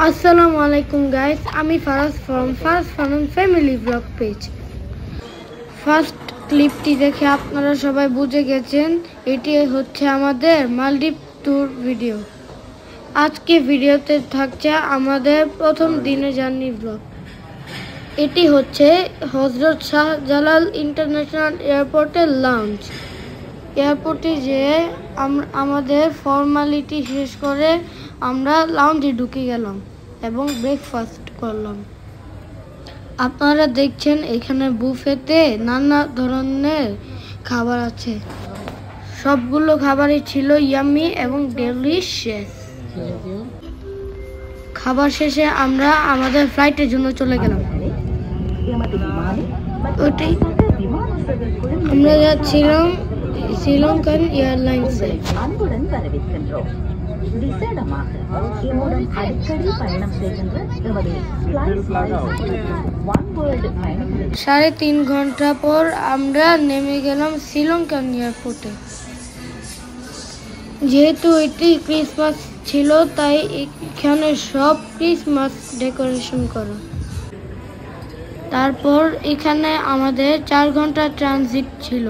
আসসালামু আলাইকুম গাইস, আমি Faraz from Faraz Farhan family vlog page. First ক্লিপটি দেখে আপনারা সবাই বুঝে গেছেন এটি হচ্ছে আমাদের মালদ্বীপ ট্যুর ভিডিও। আজকে ভিডিওতে থাকছে আমাদের প্রথম দিনের জার্নি ব্লগ। এটি হচ্ছে হযরত শাহজালাল ইন্টারন্যাশনাল এয়ারপোর্টের লাউঞ্জ। এয়ারপোর্টে যেয়ে আমাদের ফর্মালিটি শেষ করে আমরা লাউঞ্জে ঢুকে গেলাম এবং ব্রেকফাস্ট করলাম। আপনারা দেখছেন এখানে বুফেতে নানা ধরনের খাবার আছে। সবগুলো খাবারই ছিল ইয়াম্মি এবং ডেলিশিয়াস। খাবার শেষে আমরা আমাদের ফ্লাইটের জন্য চলে গেলাম। আমরা যাচ্ছিলাম শ্রীলঙ্কান এয়ারলাইন্সে। সাড়ে 3 ঘন্টা পর আমরা নেমে গেলাম শ্রীলঙ্কান এয়ারপোর্টে। যেহেতু এটি ক্রিসমাস ছিল তাই এখানে সব ক্রিসমাস ডেকোরেশন করা। তারপর এখানে আমাদের 4 ঘন্টা ট্রানজিট ছিল।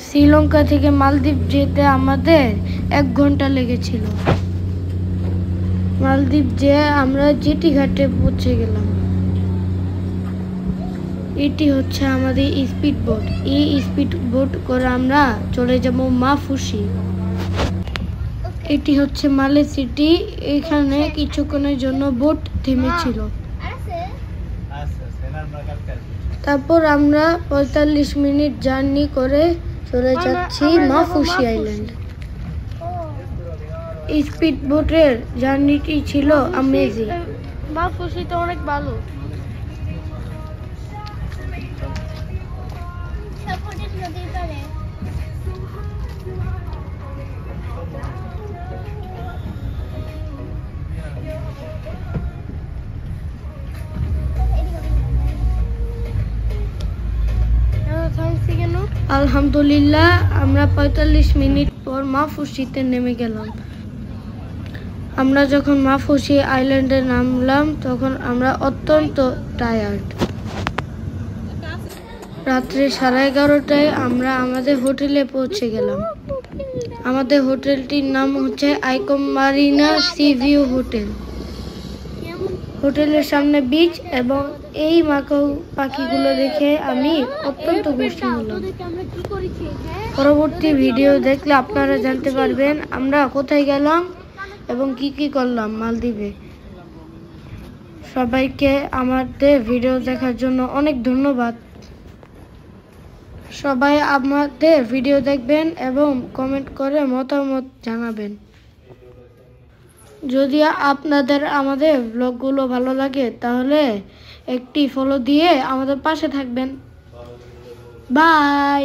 শ্রীলঙ্কা থেকে মালদ্বীপ যেতে আমাদের 1 ঘন্টা লেগেছিল। মালদ্বীপ যেয়ে আমরা জেটি ঘাটে পৌঁছে গেলাম। এটি হচ্ছে আমাদের স্পিড বোট। এই স্পিড বোট করে আমরা চলে যাব মাফুসি। এটি হচ্ছে মালে সিটি। এখানে কিছুক্ষণের জন্য বোট থেমেছিল। তারপর আমরা 45 মিনিট জার্নি করে চলে যাচ্ছি মাফুসি আইল্যান্ড। স্পিড বোটের জার্নিটি ছিল অ্যামেজিং। মাফুসিটা অনেক ভালো। আলহামদুলিল্লাহ আমরা 45 মিনিট পর মাফুসিতে নেমে গেলাম। আমরা যখন মাফুসি আইল্যান্ডে নামলাম তখন আমরা অত্যন্ত টায়ার্ড। রাত্রে 11:30টায় আমরা আমাদের হোটেলে পৌঁছে গেলাম। আমাদের হোটেলটির নাম হচ্ছে icon Marina C view hotel. হোটেলের সামনে বিচ এবং এই মাকাও পাখিগুলো দেখে আমি অত্যন্ত খুশি হলাম। পরবর্তী ভিডিও দেখলে আপনারা জানতে পারবেন আমরা কোথায় গেলাম এবং কি কি করলাম মালদ্বীপে। সবাইকে আমাদের ভিডিও দেখার জন্য অনেক ধন্যবাদ। সবাই আমাদের ভিডিও দেখবেন এবং কমেন্ট করে মতামত জানাবেন। যদি আপনাদের আমাদের ব্লগগুলো ভালো লাগে তাহলে একটি ফলো দিয়ে আমাদের পাশে থাকবেন। বাই।